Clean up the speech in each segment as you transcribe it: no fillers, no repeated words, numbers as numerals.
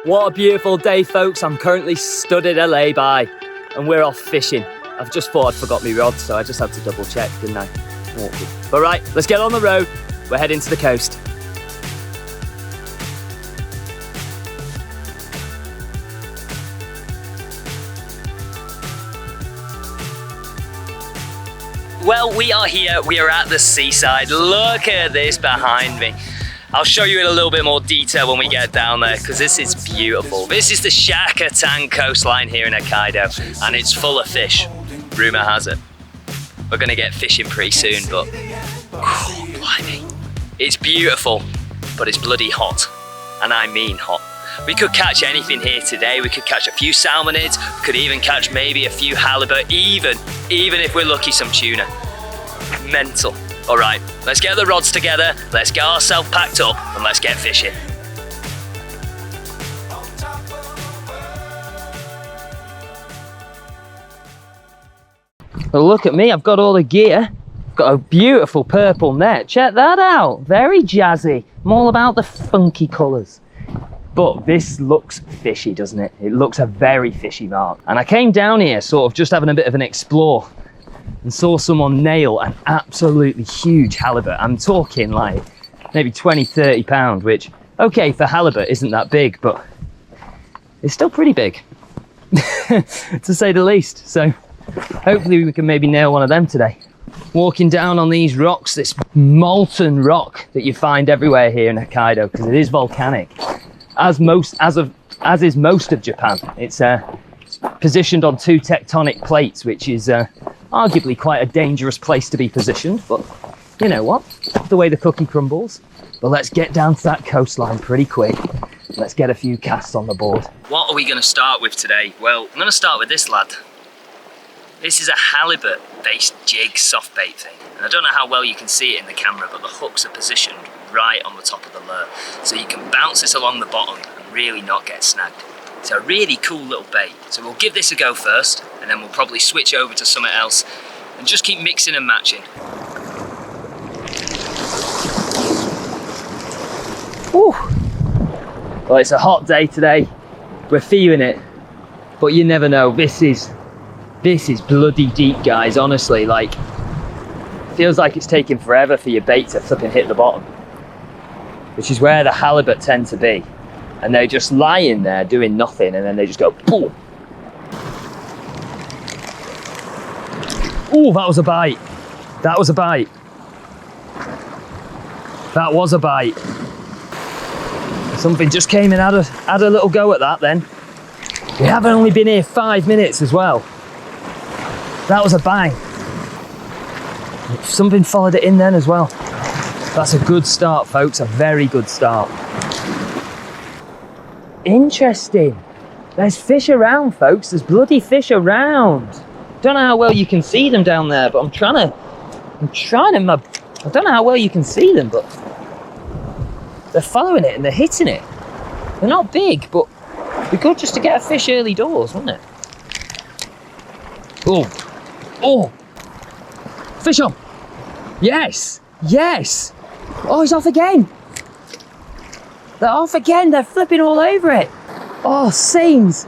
What a beautiful day, folks. I'm currently stood at a lay-by and we're off fishing. I've just thought I'd forgot my rod, so I just had to double check, didn't I? Awkward. But right, let's get on the road. We're heading to the coast. Well, we are here, we are at the seaside. Look at this behind me. I'll show you in a little bit more detail when we get down there, because this is beautiful. This is the Shakotan coastline here in Hokkaido, and it's full of fish, rumour has it. We're gonna get fishing pretty soon, but oh, blimey. It's beautiful, but it's bloody hot, and I mean hot. We could catch anything here today. We could catch a few salmonids, we could even catch maybe a few halibut, even if we're lucky, some tuna. Mental. All right, let's get the rods together, let's get ourselves packed up, and let's get fishing. Well, look at me, I've got all the gear. I've got a beautiful purple net. Check that out, very jazzy. I'm all about the funky colours. But this looks fishy, doesn't it? It looks a very fishy mark. And I came down here sort of just having a bit of an explore and saw someone nail an absolutely huge halibut. I'm talking like maybe 20, 30 pound, which, okay, for halibut isn't that big, but it's still pretty big, to say the least. So hopefully we can maybe nail one of them today. Walking down on these rocks, this molten rock that you find everywhere here in Hokkaido, because it is volcanic. As is most of Japan. It's positioned on two tectonic plates, which is arguably quite a dangerous place to be positioned, but you know what? That's the way the cookie crumbles. But let's get down to that coastline pretty quick. Let's get a few casts on the board. What are we going to start with today? Well, I'm going to start with this lad. This is a halibut-based jig soft bait thing. And I don't know how well you can see it in the camera, but the hooks are positioned right on the top of the lure. So you can bounce this along the bottom and really not get snagged. It's a really cool little bait. So we'll give this a go first, and then we'll probably switch over to something else and just keep mixing and matching. Whew. Well, it's a hot day today. We're feeling it, but you never know. This is bloody deep, guys, honestly. Like, feels like it's taking forever for your bait to flip and hit the bottom, which is where the halibut tend to be. And they're just lying there doing nothing, and then they just go boom. Oh, that was a bite. That was a bite. That was a bite. Something just came and had a little go at that then. We haven't only been here 5 minutes as well. That was a bang. Something followed it in then as well. That's a good start, folks, a very good start. Interesting. There's fish around, folks. There's bloody fish around. Don't know how well you can see them down there, but I'm trying to, I don't know how well you can see them, but they're following it and they're hitting it. They're not big, but it'd be good just to get a fish early doors, wouldn't it? Oh, oh, fish on. Yes, yes. Oh, he's off again. They're off again, they're flipping all over it. Oh, scenes.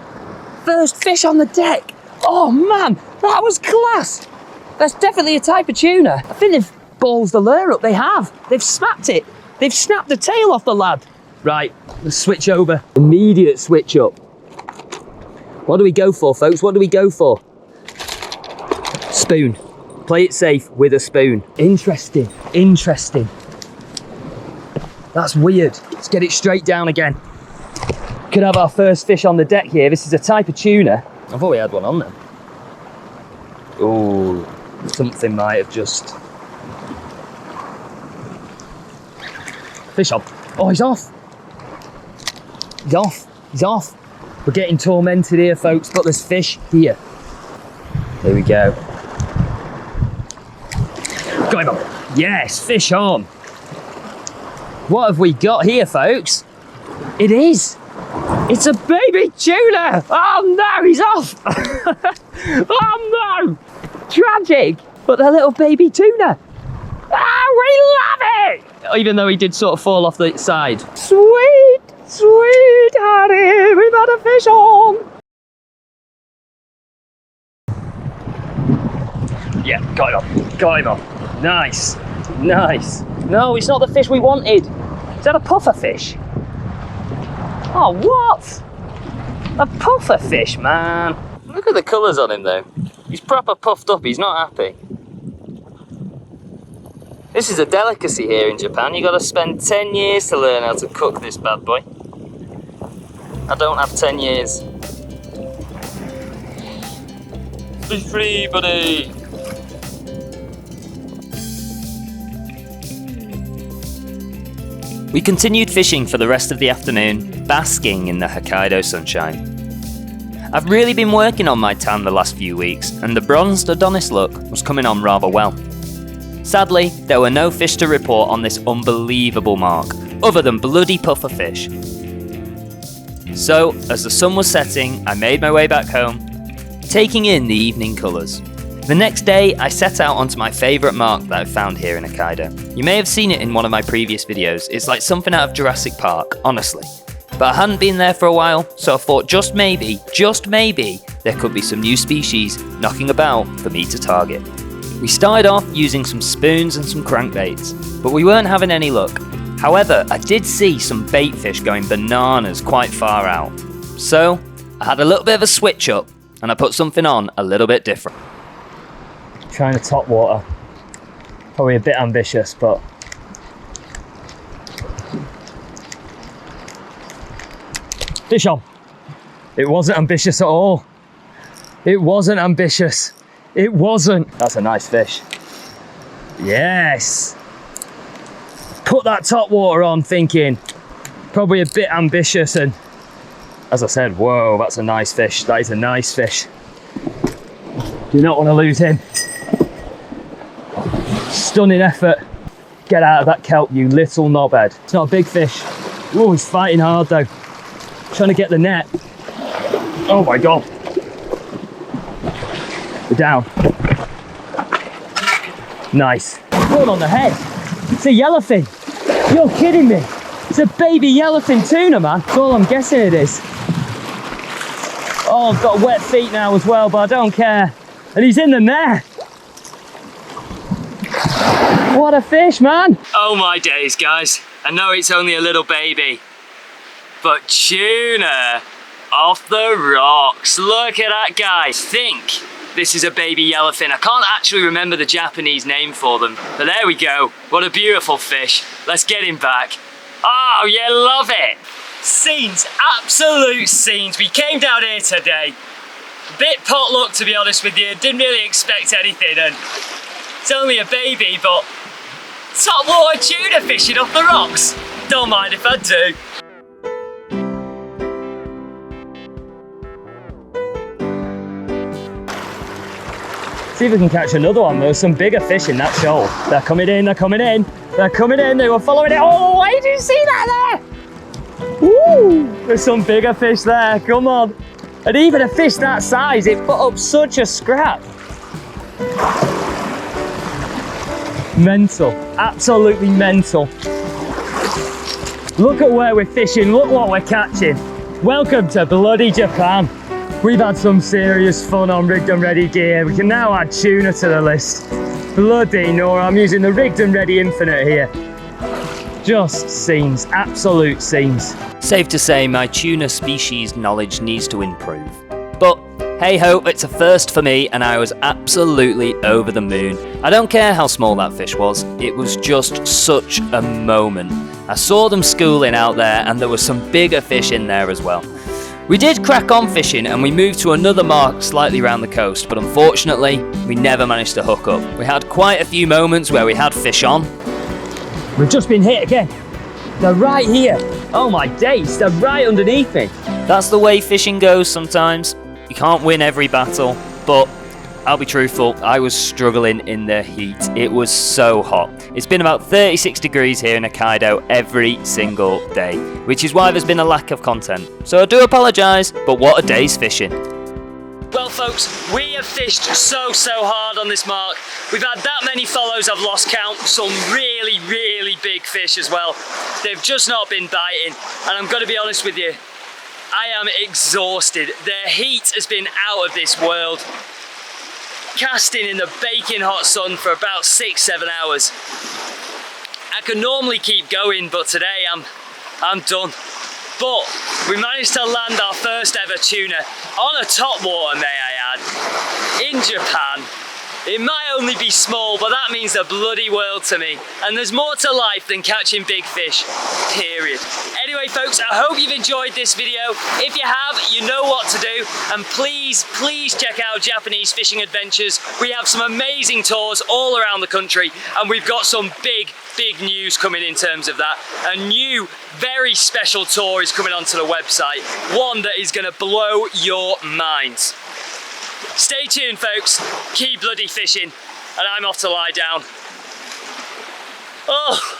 First fish on the deck. Oh man, that was class. That's definitely a type of tuna. I think they've ballsed the lure up, they have. They've smacked it. They've snapped the tail off the lad. Right, let's switch over. Immediate switch up. What do we go for, folks? What do we go for? Spoon. Play it safe with a spoon. Interesting, interesting. That's weird. Let's get it straight down again. Could have our first fish on the deck here. This is a type of tuna. I thought we had one on there. Oh, something might have just... Fish on. Oh, he's off. He's off. He's off. We're getting tormented here, folks, but there's fish here. There we go. Got him on. Yes, fish on. What have we got here, folks? It is. It's a baby tuna. Oh no, he's off. Oh no. Tragic. But they're little baby tuna. Ah, we love it. Even though he did sort of fall off the side. Sweet, Sweet Harry, we've had a fish on! Yeah, got him off. Nice, nice. No, it's not the fish we wanted. Is that a puffer fish? Oh, what? A puffer fish, man. Look at the colours on him though. He's proper puffed up, he's not happy. This is a delicacy here in Japan. You gotta spend 10 years to learn how to cook this bad boy. I don't have 10 years. Be free, buddy. We continued fishing for the rest of the afternoon, basking in the Hokkaido sunshine. I've really been working on my tan the last few weeks, and the bronzed Adonis look was coming on rather well. Sadly, there were no fish to report on this unbelievable mark, other than bloody puffer fish. So, as the sun was setting, I made my way back home, taking in the evening colours. The next day, I set out onto my favourite mark that I found here in Hokkaido. You may have seen it in one of my previous videos. It's like something out of Jurassic Park, honestly. But I hadn't been there for a while, so I thought just maybe, there could be some new species knocking about for me to target. We started off using some spoons and some crankbaits, but we weren't having any luck. However, I did see some baitfish going bananas quite far out. So, I had a little bit of a switch up, and I put something on a little bit different. Trying to top water. Probably a bit ambitious, but fish on. It wasn't ambitious at all. It wasn't ambitious. It wasn't. That's a nice fish. Yes. Put that top water on thinking probably a bit ambitious, and as I said, whoa, that's a nice fish. That is a nice fish. Do not want to lose him. Stunning effort. Get out of that kelp, you little knobhead. It's not a big fish. Oh, he's fighting hard though. Trying to get the net. Oh my God. We're down. Nice. Caught on the head. It's a yellowfin. You're kidding me. It's a baby yellowfin tuna, man. That's all I'm guessing it is. Oh, I've got wet feet now as well, but I don't care. And he's in the net. What a fish, man. Oh my days, guys. I know it's only a little baby, but tuna off the rocks. Look at that, guy. I think this is a baby yellowfin. I can't actually remember the Japanese name for them, but there we go. What a beautiful fish. Let's get him back. Oh, you love it. Scenes, absolute scenes. We came down here today. A bit potluck, to be honest with you. Didn't really expect anything, and it's only a baby, but top water tuna fishing off the rocks. Don't mind if I do. See if we can catch another one. There's some bigger fish in that shoal. They're coming in, they're coming in, they're coming in. They were following it all the way. Did you see that there? Woo! There's some bigger fish there, come on. And even a fish that size, it put up such a scrap. Mental, absolutely mental. Look at where we're fishing, look what we're catching. Welcome to bloody Japan. We've had some serious fun on rigged and ready gear. We can now add tuna to the list. Bloody Nora, I'm using the rigged and ready infinite here. Just scenes, absolute scenes. Safe to say my tuna species knowledge needs to improve. But hey ho, it's a first for me and I was absolutely over the moon. I don't care how small that fish was, it was just such a moment. I saw them schooling out there and there were some bigger fish in there as well. We did crack on fishing and we moved to another mark slightly around the coast, but unfortunately, we never managed to hook up. We had quite a few moments where we had fish on. We've just been hit again. They're right here. Oh my days, they're right underneath me. That's the way fishing goes sometimes. You can't win every battle, but I'll be truthful, I was struggling in the heat. It was so hot. It's been about 36 degrees here in Hokkaido every single day, which is why there's been a lack of content. So I do apologise, but what a day's fishing. Well folks, we have fished so hard on this mark. We've had that many follows, I've lost count. Some really big fish as well. They've just not been biting, and I'm gonna be honest with you, I am exhausted. The heat has been out of this world. Casting in the baking hot sun for about 6-7 hours. I could normally keep going, but today I'm done. But we managed to land our first ever tuna on a topwater, may I add, in Japan. It might only be small, but that means the bloody world to me. And there's more to life than catching big fish, period. Anyway folks, I hope you've enjoyed this video. If you have, you know what to do. And please check out Japanese Fishing Adventures. We have some amazing tours all around the country, and we've got some big news coming in terms of that. A new, very special tour is coming onto the website. One that is gonna blow your minds. Stay tuned folks, keep bloody fishing, and I'm off to lie down. Oh.